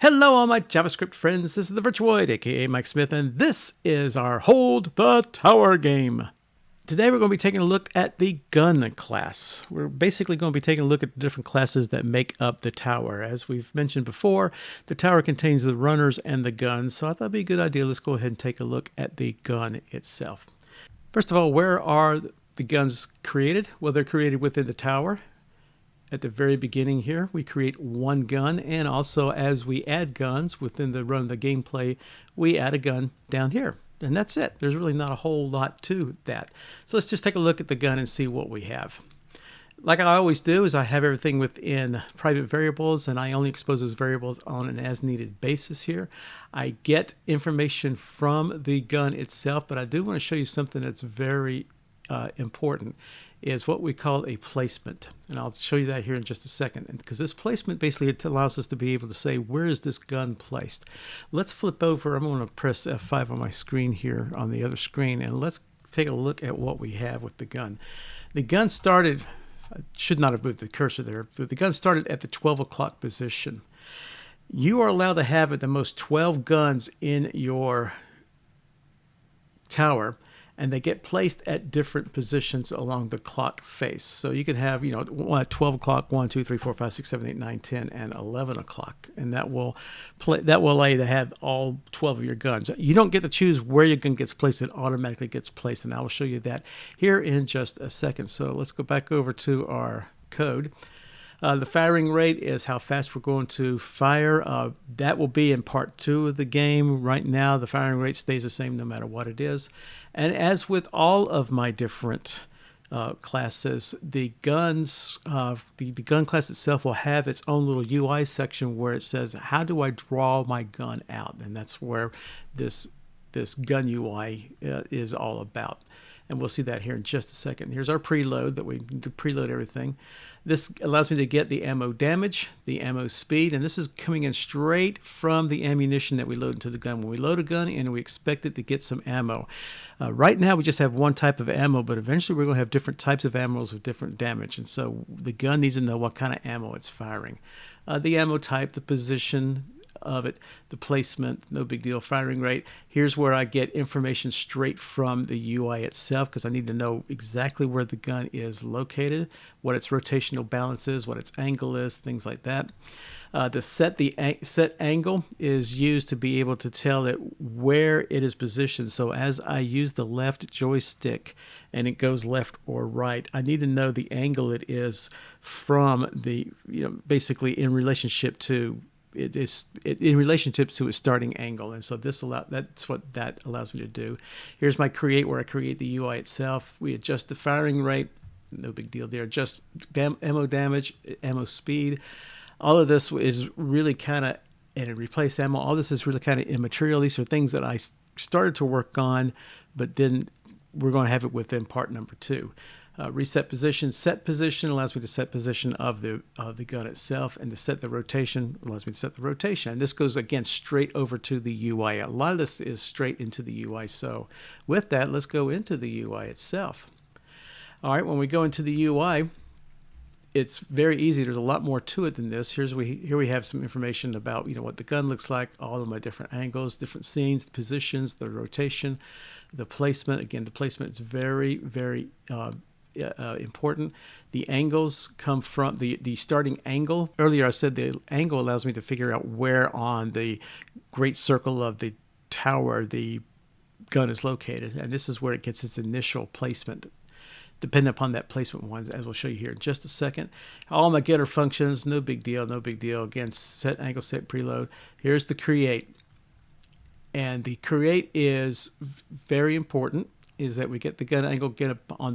Hello all my JavaScript friends, this is TheVirtuoid, aka Mike Smith, and this is our Hold the Tower game. Today we're going to be taking a look at the gun class. We're basically going to be taking a look at the different classes that make up the tower. As we've mentioned before, the tower contains the runners and the guns, so I thought it'd be a good idea. Let's go ahead and take a look at the gun itself. First of all, where are the guns created? Well, they're created within the tower. At the very beginning here, we create one gun, and also as we add guns within the run of the gameplay, we add a gun down here. And that's it. There's really not a whole lot to that. So let's just take a look at the gun and see what we have. Like I always do, is I have everything within private variables, and I only expose those variables on an as-needed basis here. I get information from the gun itself, but I do want to show you something that's very important, is what we call a placement. And I'll show you that here in just a second. And because this placement basically it allows us to be able to say, where is this gun placed? Let's flip over. I'm going to press F5 on my screen here on the other screen, and let's take a look at what we have with the gun. The gun started, I should not have moved the cursor there, but the gun started at the 12 o'clock position. You are allowed to have at the most 12 guns in your tower, and they get placed at different positions along the clock face. So you can have, 12 o'clock, 1, 2, 3, 4, 5, 6, 7, 8, 9, 10, and 11 o'clock. And that will allow you to have all 12 of your guns. You don't get to choose where your gun gets placed. It automatically gets placed, and I will show you that here in just a second. So let's go back over to our code. The firing rate is how fast we're going to fire. That will be in part 2 of the game. Right now, the firing rate stays the same no matter what it is. And as with all of my different classes, the guns, the gun class itself will have its own little UI section where it says, how do I draw my gun out? And that's where this gun UI is all about. And we'll see that here in just a second. Here's our preload that we need to preload everything. This allows me to get the ammo damage, the ammo speed, and this is coming in straight from the ammunition that we load into the gun. When we load a gun in, we expect it to get some ammo. Right now we just have one type of ammo, but eventually we're going to have different types of ammos with different damage, and so the gun needs to know what kind of ammo it's firing. The ammo type, the position of it, the placement, no big deal, firing rate. Here's where I get information straight from the UI itself, because I need to know exactly where the gun is located, what its rotational balance is, what its angle is, things like that. The set angle is used to be able to tell it where it is positioned. So as I use the left joystick and it goes left or right, I need to know the angle it is from the, basically in relationship to in relationship to its starting angle. And so that's what that allows me to do. Here's my create, where I create the UI itself. We adjust the firing rate, no big deal there. Adjust ammo damage, ammo speed. All of this is really kind of, and replace ammo, all this is really kind of immaterial. These are things that I started to work on, but then we're going to have it within part number 2. Reset position. Set position allows me to set position of the gun itself, and to set the rotation allows me to set the rotation. And this goes again straight over to the UI. A lot of this is straight into the UI. So with that, let's go into the UI itself. All right, when we go into the UI, it's very easy. There's a lot more to it than this. Here we have some information about what the gun looks like, all of my different angles, different scenes, positions, the rotation, the placement. Again, the placement is very, very important. The angles come from the starting angle. Earlier I said the angle allows me to figure out where on the great circle of the tower the gun is located, and this is where it gets its initial placement, depending upon that placement one, as we'll show you here in just a second. All my getter functions, no big deal, no big deal. Again, set angle, set preload. Here's the create, and the create is very important, is that we get the gun angle, get it on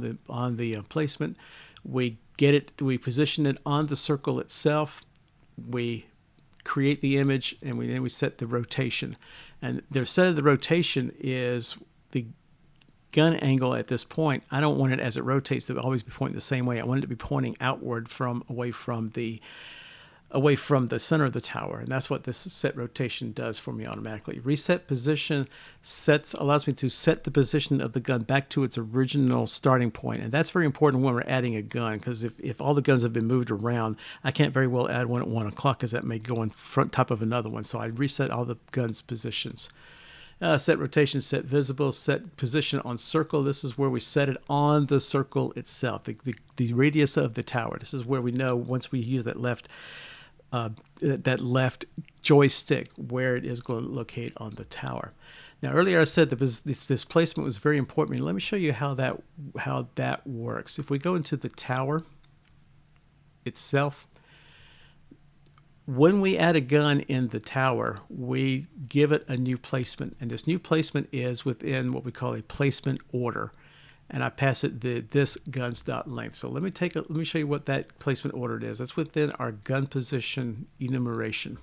the placement. We position it on the circle itself. We create the image, and then we set the rotation. And the set of the rotation is the gun angle at this point. I don't want it, as it rotates, to always be pointing the same way. I want it to be pointing outward away from the away from the center of the tower, and that's what this set rotation does for me automatically. Reset position allows me to set the position of the gun back to its original starting point, and that's very important when we're adding a gun, because if all the guns have been moved around, I can't very well add one at 1 o'clock, because that may go on front top of another one. So I reset all the guns' positions. Set rotation, set visible, set position on circle. This is where we set it on the circle itself, the radius of the tower. This is where we know once we use that left joystick where it is going to locate on the tower. Now earlier I said that this placement was very important. Let me show you how that works. If we go into the tower itself, when we add a gun in the tower, we give it a new placement, and this new placement is within what we call a placement order, and I pass it this guns.length. So let me show you what that placement order is. That's within our gun position enumeration.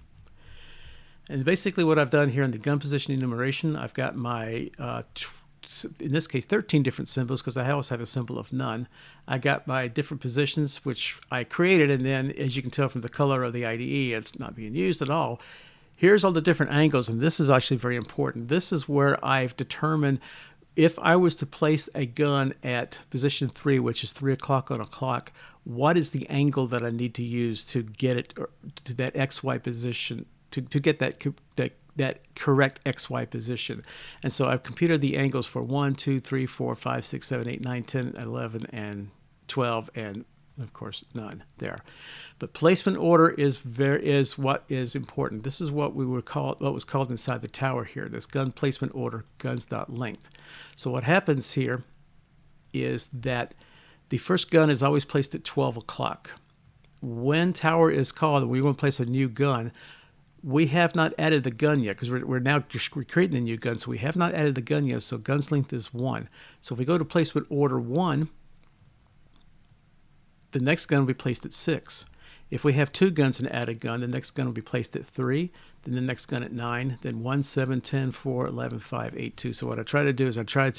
And basically what I've done here in the gun position enumeration, I've got my in this case 13 different symbols, because I also have a symbol of none. I got my different positions which I created, and then as you can tell from the color of the IDE, it's not being used at all. Here's all the different angles, and this is actually very important. This is where I've determined if I was to place a gun at position 3, which is 3 o'clock on a clock, what is the angle that I need to use to get it to that XY position, to get that correct XY position. And so I've computed the angles for 1, 2, 3, 4, 5, 6, 7, 8, 9, 10, 11, and 12, and of course none there. But placement order is what is important. This is what was called inside the tower here, this gun placement order, guns.length. So what happens here is that the first gun is always placed at 12 o'clock. When tower is called and we want to place a new gun, we have not added the gun yet, because we're now creating a new gun, so we have not added the gun yet, so gun's length is 1. So if we go to placement order 1, the next gun will be placed at 6. If we have 2 guns and add a gun, the next gun will be placed at 3, then the next gun at 9, then 1, 7, 10, 4, 11, 5, 8, 2. So what I try to do is I try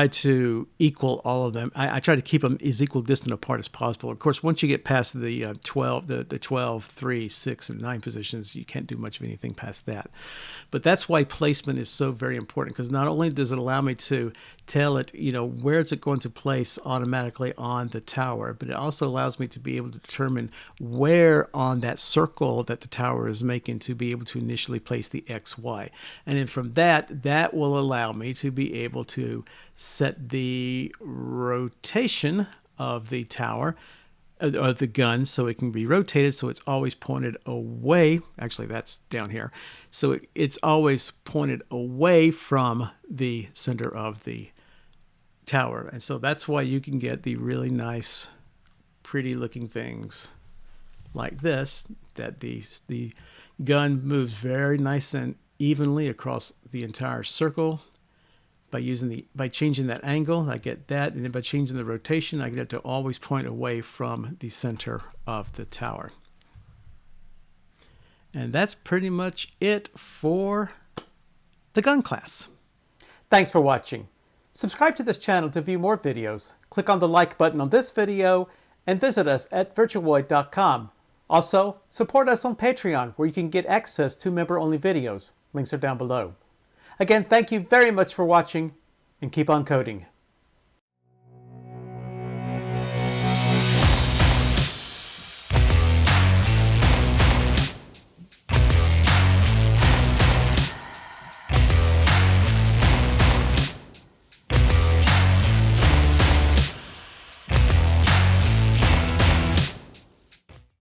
to equal all of them. I try to keep them as equal distant apart as possible. Of course, once you get past the 12, 3, 6, and 9 positions, you can't do much of anything past that. But that's why placement is so very important, because not only does it allow me to tell it, where is it going to place automatically on the tower, but it also allows me to be able to determine where on that circle that the tower is making to be able to initially place the XY. And then from that will allow me to be able to set the rotation of the tower, of the gun, so it can be rotated so it's always pointed away. Actually, that's down here. So it's always pointed away from the center of the tower. And so that's why you can get the really nice, pretty looking things like this, that the gun moves very nice and evenly across the entire circle. By changing that angle, I get that, and then by changing the rotation, I get it to always point away from the center of the tower. And that's pretty much it for the gun class. Thanks for watching. Subscribe to this channel to view more videos. Click on the like button on this video and visit us at TheVirtuoid.com. Also, support us on Patreon, where you can get access to member-only videos. Links are down below. Again, thank you very much for watching, and keep on coding.